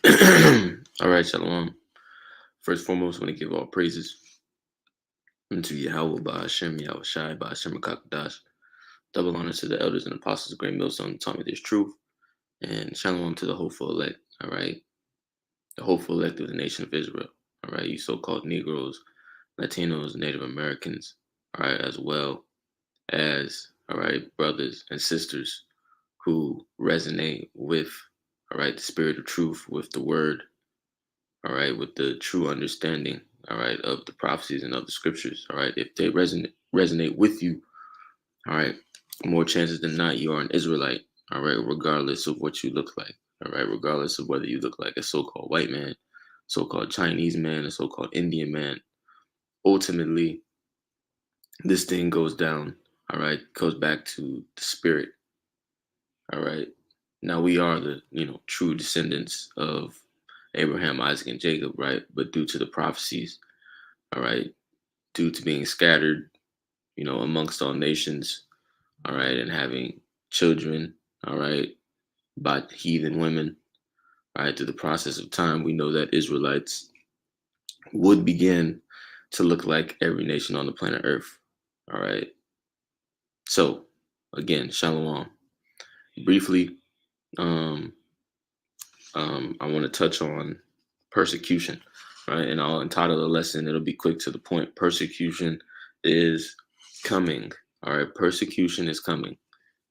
All right, Shalom. First and foremost, I want to give all praises unto Yahweh, by Hashem, Yahweh Shai, by Hashem Kakadash. Double honor to the elders and apostles of Great Millstone who taught me this truth. And Shalom to the hopeful elect. All right. The hopeful elect of the nation of Israel. All right. You so called Negroes, Latinos, Native Americans. All right. As well as, all right, brothers and sisters who resonate with, all right, the spirit of truth, with the word, all right, with the true understanding, all right, of the prophecies and of the scriptures, all right. If they resonate with you, all right, more chances than not, you are an Israelite, all right, regardless of what you look like, all right, regardless of whether you look like a so-called white man, so-called Chinese man, a so-called Indian man. Ultimately, this thing goes down, all right, goes back to the spirit, all right. Now we are the, true descendants of Abraham, Isaac, and Jacob, right? But due to the prophecies, all right, due to being scattered, amongst all nations, all right, and having children, all right, by heathen women, all right, through the process of time, we know that Israelites would begin to look like every nation on the planet Earth, all right. So, again, Shalom. Briefly, um, I want to touch on persecution, right? And I'll entitle the lesson, it'll be quick to the point. Persecution is coming. All right. Persecution is coming.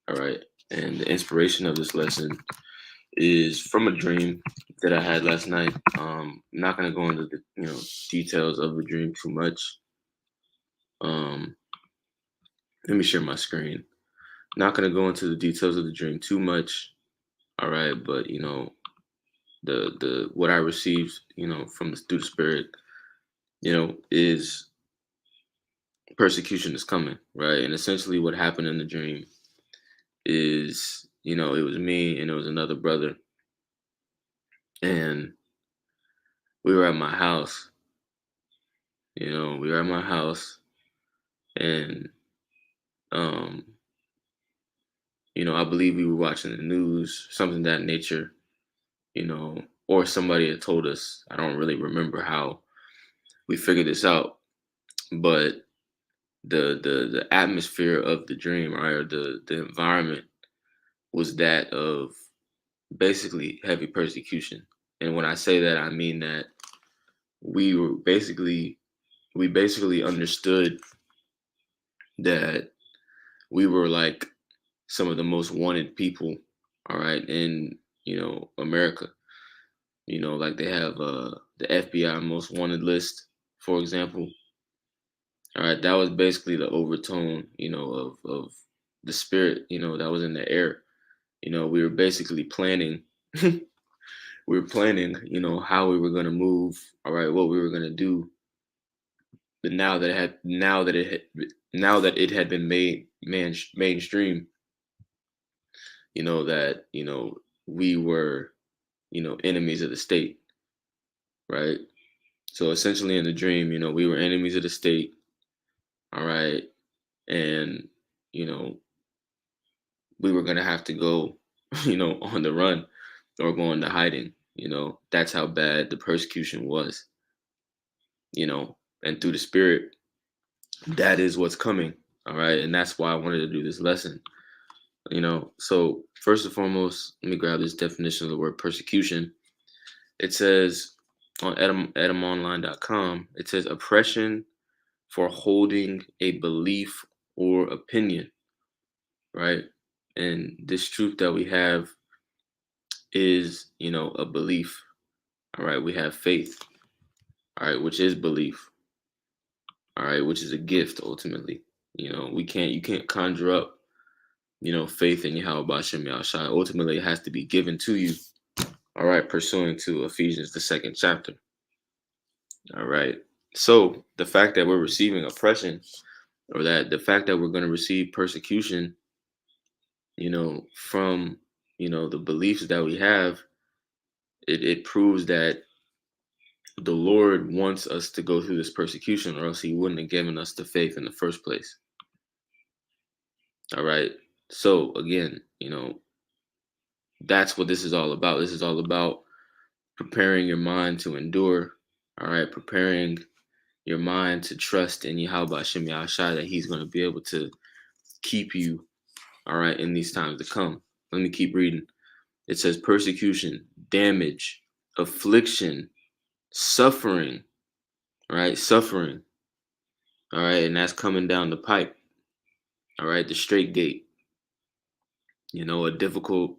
All right. And the inspiration of this lesson is from a dream that I had last night. I'm not going to go into the details of the dream too much. Let me share my screen. Not going to go into the details of the dream too much. All right. But the what I received, from through the spirit, is persecution is coming, right? And essentially what happened in the dream is, it was me and it was another brother, and we were at my house. We were at my house, and I believe we were watching the news, something of that nature, or somebody had told us. I don't really remember how we figured this out, but the atmosphere of the dream, right, or the environment was that of basically heavy persecution. And when I say that, I mean that we basically understood that we were like some of the most wanted people, all right, in America. Like they have the FBI most wanted list, for example. All right, that was basically the overtone, of the spirit, that was in the air. We were basically planning. We were planning, how we were gonna move. All right, what we were gonna do. But now that it had been made mainstream, that we were, enemies of the state, right? So essentially, in the dream, we were enemies of the state. All right, and you know we were gonna have to go, on the run or go into hiding. That's how bad the persecution was. And through the spirit, that is what's coming. All right, and that's why I wanted to do this lesson. So first and foremost, let me grab this definition of the word persecution. It says on edamonline.com, it says oppression for holding a belief or opinion, right? And this truth that we have is, a belief. All right, we have faith, all right, which is belief, all right, which is a gift ultimately. You can't conjure up, faith in Yahweh Bashem Yahushua. Ultimately, it has to be given to you, all right, pursuing to Ephesians, the 2nd chapter. All right. So the fact that we're receiving oppression, or that the fact that we're going to receive persecution, from, the beliefs that we have, it proves that the Lord wants us to go through this persecution, or else he wouldn't have given us the faith in the first place. All right. So again, that's what this is all about. This is all about preparing your mind to endure. All right, preparing your mind to trust in Yahweh Hashem Yahushua that He's going to be able to keep you, all right, in these times to come. Let me keep reading. It says persecution, damage, affliction, suffering, all right, suffering, all right, and that's coming down the pipe, all right, the straight gate, a difficult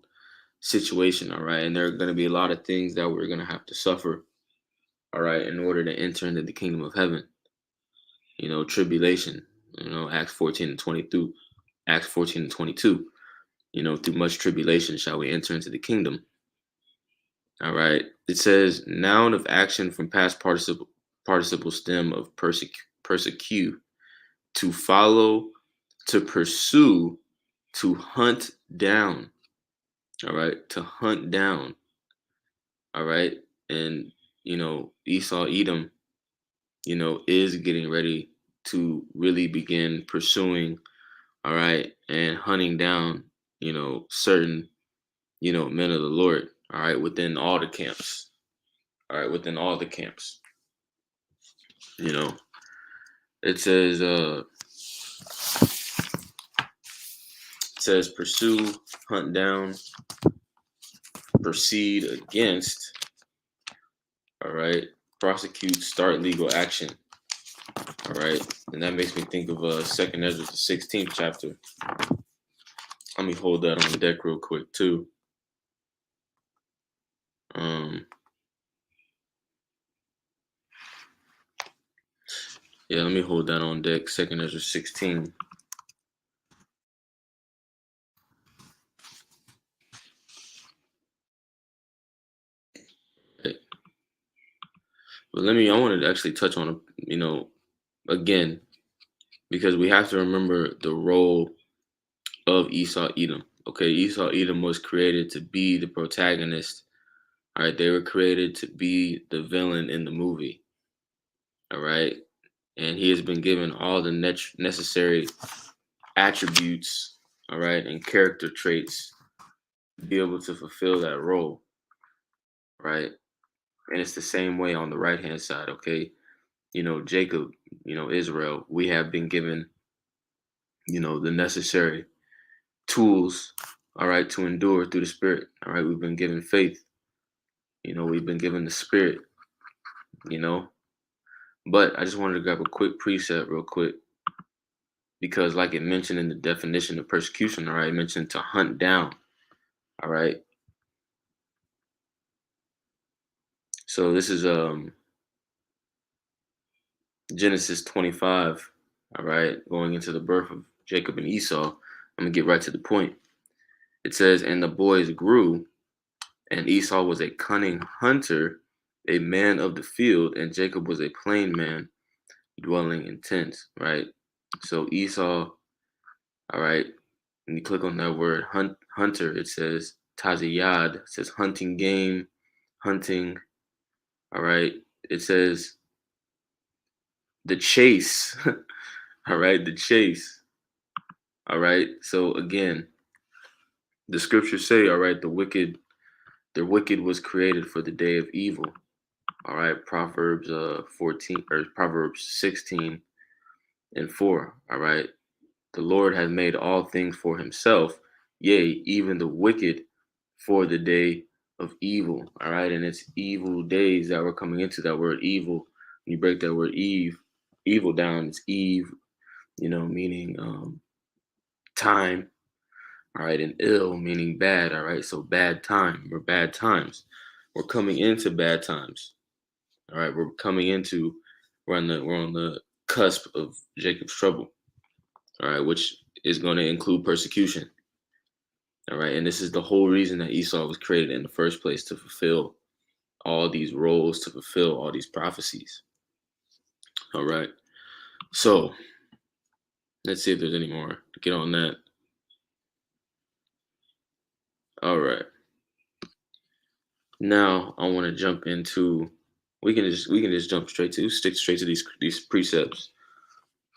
situation, all right, and there are going to be a lot of things that we're going to have to suffer, all right, in order to enter into the kingdom of heaven, tribulation, Acts 14 and 22, Acts 14 and 22, through much tribulation shall we enter into the kingdom. All right. It says noun of action from past participle stem of persecute, to follow, to pursue, to hunt down. All right. To hunt down. All right. And, Esau, Edom, is getting ready to really begin pursuing, all right, and hunting down, certain, men of the Lord, all right, within all the camps. All right, within all the camps. It says pursue, hunt down, proceed against, all right, prosecute, start legal action. All right. And that makes me think of 2nd Ezra, the 16th chapter. Let me hold that on deck real quick too. Yeah, let me hold that on deck. 2nd Ezra 16. Okay. But I wanted to actually touch on, again, because we have to remember the role of Esau Edom. Okay, Esau Edom was created to be the protagonist. All right, they were created to be the villain in the movie. All right, and he has been given all the necessary attributes, all right, and character traits to be able to fulfill that role, right? And it's the same way on the right hand side, okay? Jacob, Israel, we have been given, the necessary tools, all right, to endure through the Spirit, all right? We've been given faith, we've been given the Spirit, But I just wanted to grab a quick precept real quick because, like it mentioned in the definition of persecution, all right, it mentioned to hunt down, all right? So this is Genesis 25, all right, going into the birth of Jacob and Esau. I'm going to get right to the point. It says, and the boys grew, and Esau was a cunning hunter, a man of the field, and Jacob was a plain man, dwelling in tents, right? So Esau, all right, when you click on that word hunter, it says taziyad, it says hunting game, hunting, all right? It says the chase, all right, the chase, all right? So again, the scriptures say, all right, the wicked was created for the day of evil. All right, Proverbs 14 or Proverbs 16 and 4. All right. The Lord has made all things for himself, yea, even the wicked for the day of evil. All right, and it's evil days that we're coming into. That word evil, when you break that word evil down, it's Eve, meaning time. All right, and ill meaning bad. All right, so bad time or bad times. We're coming into bad times. All right, we're on the cusp of Jacob's trouble. All right, which is going to include persecution. All right, and this is the whole reason that Esau was created in the first place, to fulfill all these roles, to fulfill all these prophecies. All right, so let's see if there's any more to get on that. All right, now I want to jump into. We can just jump stick straight to these precepts.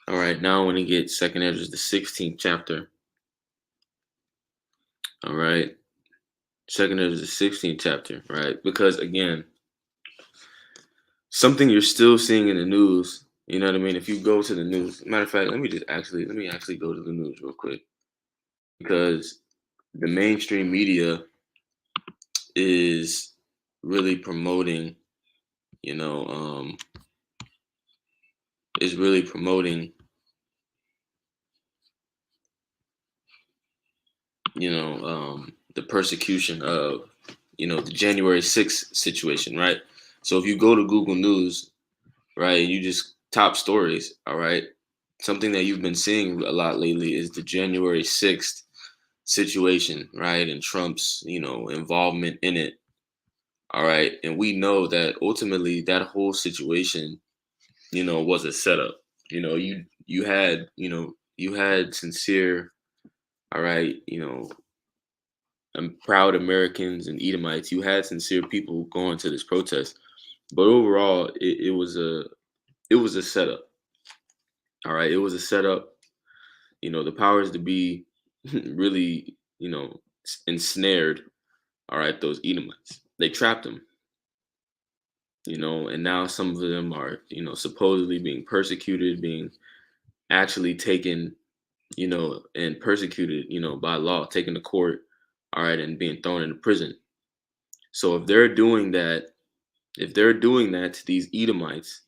All right, now I want to get 2nd Ezra, the 16th chapter. All right, Second Ezra, the 16th chapter, right? Because again, something you're still seeing in the news. You know what I mean? If you go to the news, matter of fact, let me actually go to the news real quick because the mainstream media is really promoting, you know, is really promoting, the persecution of, the January 6th situation, right? So if you go to Google News, right, you just top stories, all right, something that you've been seeing a lot lately is the January 6th situation, right, and Trump's, involvement in it, all right, and we know that ultimately that whole situation, was a setup. You had sincere, all right, proud Americans and Edomites. You had sincere people going to this protest, but overall, it was a setup. All right, it was a setup. The powers to be really, ensnared. All right, those Edomites. They trapped them. And now some of them are, supposedly being persecuted, being actually taken, and persecuted, by law, taken to court, all right, and being thrown into prison. So if they're doing that to these Edomites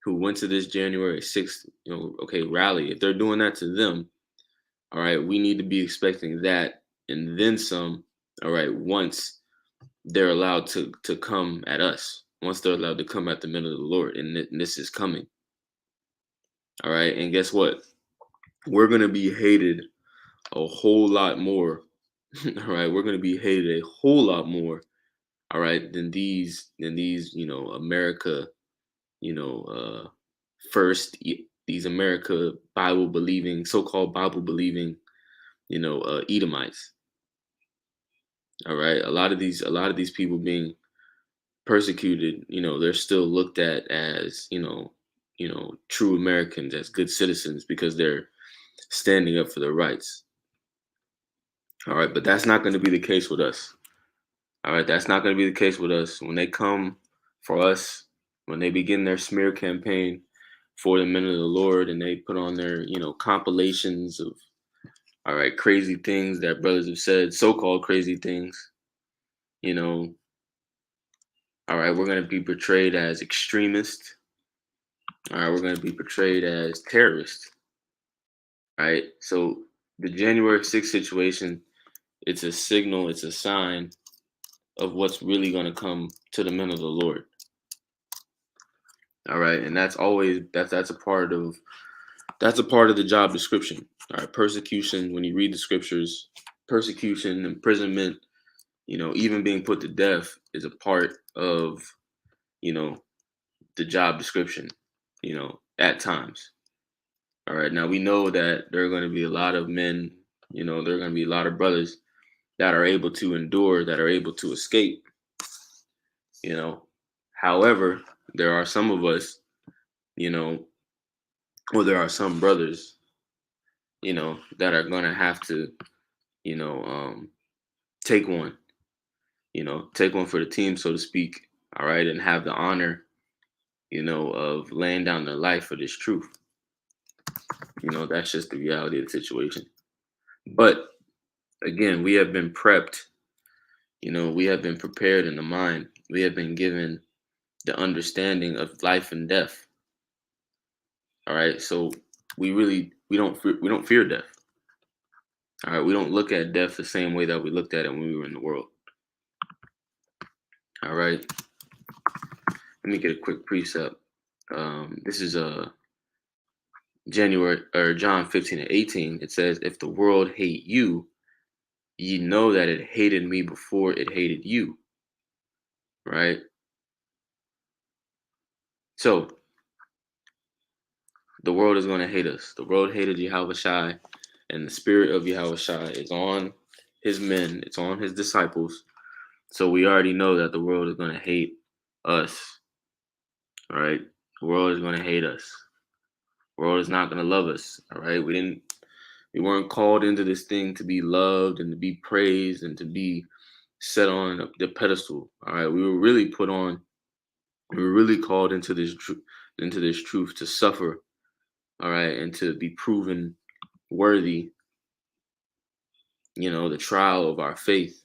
who went to this January 6th, okay, rally, if they're doing that to them, all right, we need to be expecting that and then some, all right, once they're allowed to come at us, once they're allowed to come at the men of the Lord, and this is coming, all right, and guess what? We're gonna be hated a whole lot more, all right. We're gonna be hated a whole lot more, all right, than these, America, you know, first these America Bible believing, so-called Bible believing, Edomites. All right, a lot of these people being persecuted, they're still looked at as, true Americans, as good citizens because they're standing up for their rights. All right, but that's not going to be the case with us. All right, that's not going to be the case with us when they come for us, when they begin their smear campaign for the men of the Lord, and they put on their, compilations of, all right, crazy things that brothers have said, so-called crazy things, you know, all right, we're going to be portrayed as extremists. All right, we're going to be portrayed as terrorists. All right, so the January 6th situation, it's a signal, it's a sign of what's really going to come to the men of the Lord. All right, and that's a part of the job description. All right, persecution. When you read the scriptures, persecution, imprisonment, even being put to death is a part of, you know, the job description. At times. All right. Now we know that there are going to be a lot of men. There are going to be a lot of brothers that are able to endure, that are able to escape. You know, However, there are some of us, you know, or there are some brothers, that are going to have to, you know, um, take one, take one for the team, so to speak. All right. And have the honor, of laying down their life for this truth. That's just the reality of the situation. But again, we have been prepped, we have been prepared in the mind. We have been given the understanding of life and death. All right. So we don't fear death. All right. We don't look at death the same way that we looked at it when we were in the world. All right. Let me get a quick precept. This is January or John 15:18. It says, "If the world hate you, ye know that it hated me before it hated you." Right. So the world is going to hate us. The world hated Yahweh Shai, and the spirit of Yahweh Shai is on his men, it's on his disciples. So we already know that the world is going to hate us. All right. The world is going to hate us. The world is not going to love us. All right. We weren't called into this thing to be loved and to be praised and to be, set on the pedestal. All right, we were really put on. We were really called into this truth to suffer. All right, and to be proven worthy. The trial of our faith.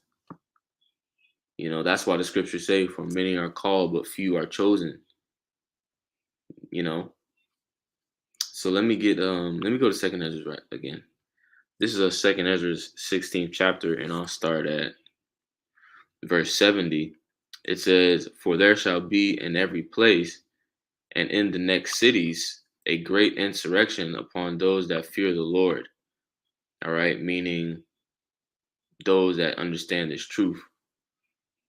That's why the scriptures say, "For many are called, but few are chosen." You know. So let me go to Second Ezra right again. This is a Second Ezra's 16th chapter, and I'll start at verse 70. It says, "For there shall be in every place and in the next cities a great insurrection upon those that fear the Lord." All right, meaning those that understand this truth.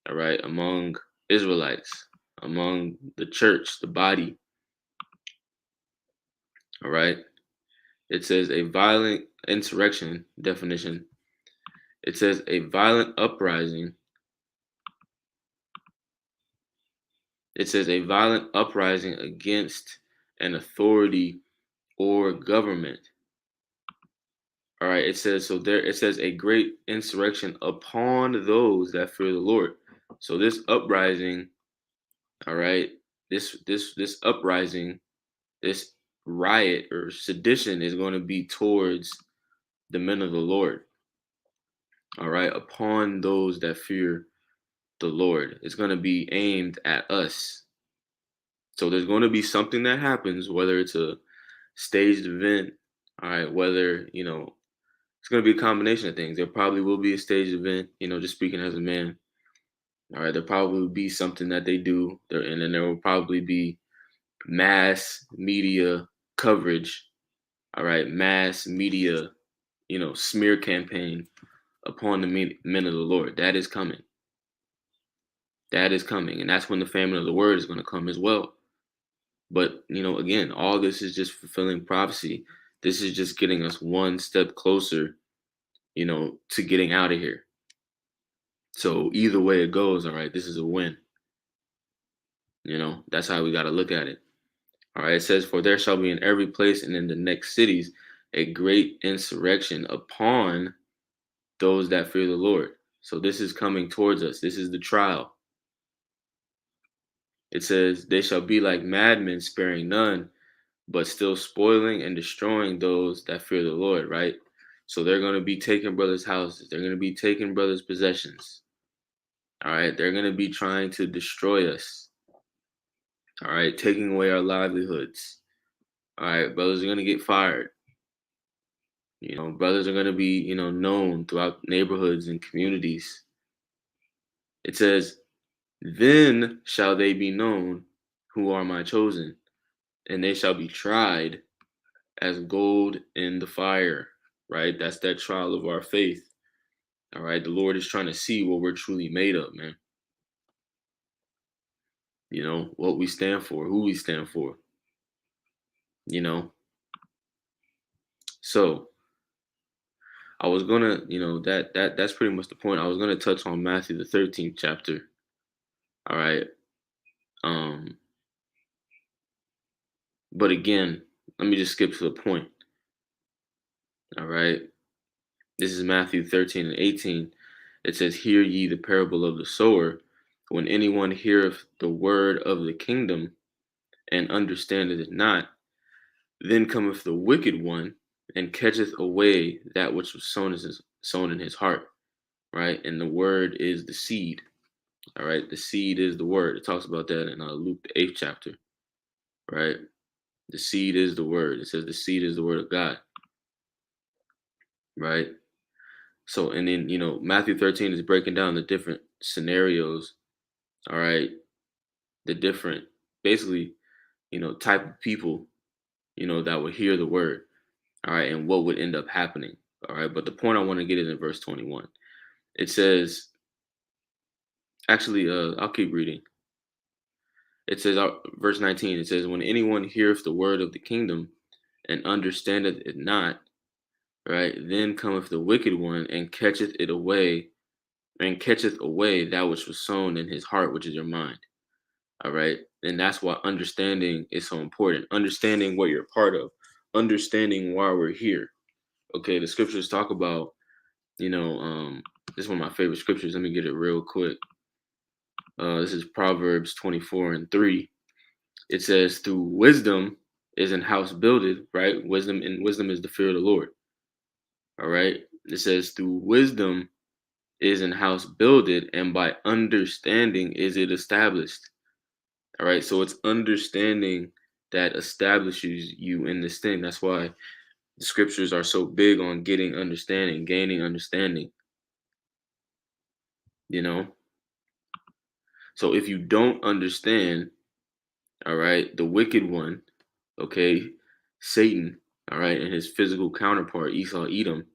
All right, among Israelites, among the church, the body. All right, it says a violent insurrection definition. It says a violent uprising. It says a violent uprising against an authority or government. All right, it says so there it says a great insurrection upon those that fear the Lord. So this uprising, all right, this uprising, this riot or sedition is going to be towards the men of the Lord. All right, upon those that fear the Lord. It's going to be aimed at us. So there's going to be something that happens, whether it's a staged event, all right, whether, it's going to be a combination of things. There probably will be a staged event, just speaking as a man. All right, there probably will be something that they do there, and then there will probably be mass media coverage, all right, mass media, smear campaign upon the men of the Lord. That is coming. That is coming. And that's when the famine of the word is going to come as well. But, again, all this is just fulfilling prophecy. This is just getting us one step closer, to getting out of here. So either way it goes, all right, this is a win. That's how we got to look at it. All right, it says, "For there shall be in every place and in the next cities a great insurrection upon those that fear the Lord." So this is coming towards us. This is the trial. It says, "They shall be like madmen, sparing none, but still spoiling and destroying those that fear the Lord," right? So they're going to be taking brothers' houses. They're going to be taking brothers' possessions. All right, they're going to be trying to destroy us. All right, taking away our livelihoods. All right, brothers are going to get fired. Brothers are going to be, known throughout neighborhoods and communities. It says, "Then shall they be known who are my chosen, and they shall be tried as gold in the fire," right? That's that trial of our faith. All right. The Lord is trying to see what we're truly made of, man. What we stand for, who we stand for, you know. So I was gonna, that's pretty much the point. I was gonna touch on Matthew the 13th chapter. All right. Um, but again, let me just skip to the point. All right. This is Matthew 13 and 18. It says, "Hear ye the parable of the sower. When anyone heareth the word of the kingdom and understandeth it not, then cometh the wicked one and catcheth away that which was sown in his heart." Right? And the word is the seed. All right. The seed is the word. It talks about that in Luke, the 8th chapter. Right? The seed is the word. It says the seed is the word of God. Right? So, and then, Matthew 13 is breaking down the different scenarios. All right. The different, basically, type of people, that would hear the word. All right. And what would end up happening. All right. But the point I want to get is in verse 21. It says, actually, I'll keep reading. It says, verse 19, it says, "When anyone heareth the word of the kingdom and understandeth it not, right, then cometh the wicked one and catcheth away that which was sown in his heart, which is your mind." All right. And that's why understanding is so important. Understanding what you're part of, understanding why we're here. Okay. The scriptures talk about, you know, This is one of my favorite scriptures. Let me get it real quick. This is Proverbs 24:3. It says, "Through wisdom is an house builded," right? Wisdom is the fear of the Lord. All right. It says, "Through wisdom is an house builded, and by understanding is it established." All right. So it's understanding that establishes you in this thing. That's why the scriptures are so big on getting understanding, gaining understanding, you know? So if you don't understand, all right, the wicked one, okay, Satan, all right, and his physical counterpart, Esau, Edom,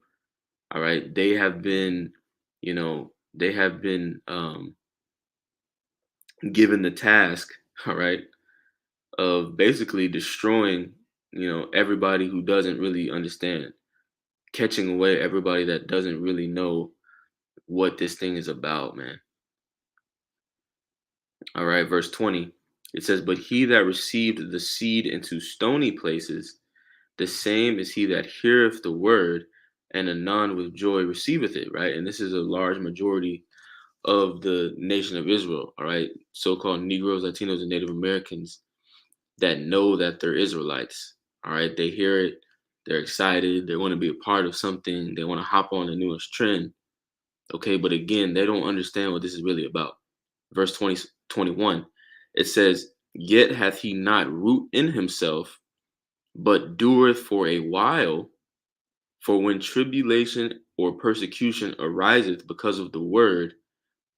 all right, they have been, they have been given the task, all right, of basically destroying, everybody who doesn't really understand, catching away everybody that doesn't really know what this thing is about, man. All right, verse 20. It says, "But he that received the seed into stony places, the same is he that heareth the word, and anon with joy receiveth it," right? And this is a large majority of the nation of Israel, all right? So-called Negroes, Latinos, and Native Americans that know that they're Israelites, all right? They hear it, they're excited, they want to be a part of something, they want to hop on the newest trend, okay? But again, they don't understand what this is really about. Verse 21, it says, "Yet hath he not root in himself, but doeth for a while. For when tribulation or persecution ariseth because of the word,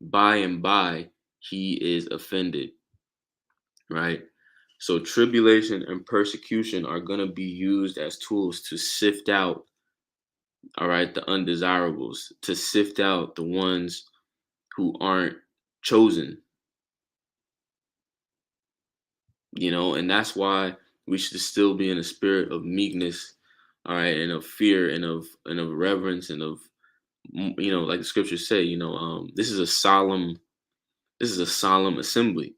by and by he is offended." Right? So tribulation and persecution are going to be used as tools to sift out, all right, the undesirables, to sift out the ones who aren't chosen, and that's why we should still be in a spirit of meekness, all right, and of fear and of reverence and of, like the scriptures say, this is a solemn assembly.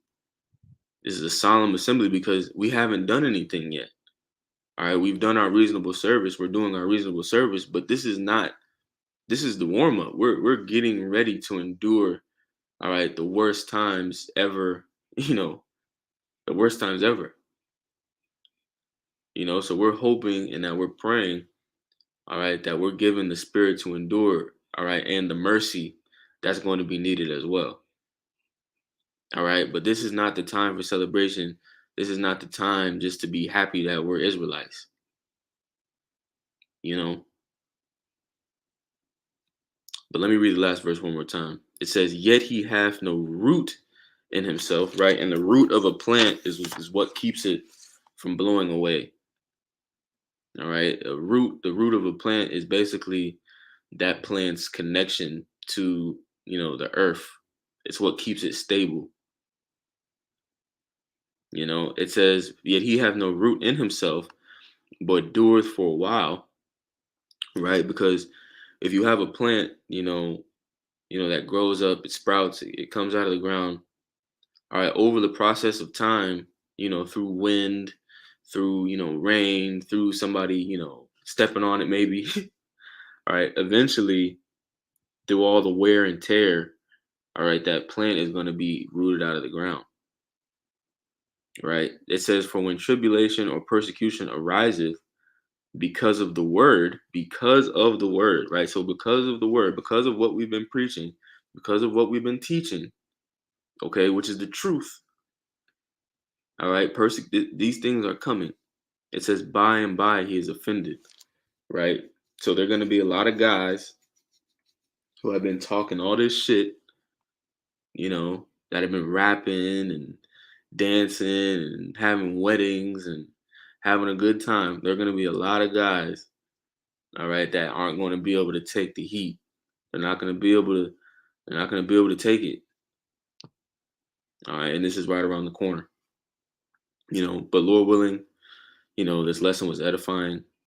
This is a solemn assembly because we haven't done anything yet. All right, we've done our reasonable service. We're doing our reasonable service, but this is not. This is the warm up. We're getting ready to endure. All right, the worst times ever. The worst times ever. So we're hoping and that we're praying. All right, that we're given the spirit to endure. All right, and the mercy that's going to be needed as well. All right, but this is not the time for celebration. This is not the time just to be happy that we're Israelites. you know. But let me read the last verse one more time. It says, "Yet he hath no root in himself," right? And the root of a plant is what keeps it from blowing away. All right. The root of a plant is basically that plant's connection to, the earth. It's what keeps it stable. It says, "Yet he hath no root in himself, but dureth for a while," right? Because if you have a plant, that grows up, it sprouts, it comes out of the ground. All right, over the process of time, through wind, through, rain, through somebody, stepping on it maybe. All right, eventually, through all the wear and tear, all right, that plant is going to be rooted out of the ground. Right? It says, "For when tribulation or persecution ariseth because of the word," right? So because of the word, because of what we've been preaching, because of what we've been teaching, okay, which is the truth. All right, these things are coming. It says, "By and by he is offended," right? So there are going to be a lot of guys who have been talking all this shit, that have been rapping and dancing and having weddings and having a good time. There are going to be a lot of guys, all right, that aren't going to be able to take the heat. They're not going to be able to. They're not going to be able to take it. All right, and this is right around the corner. But Lord willing, this lesson was edifying.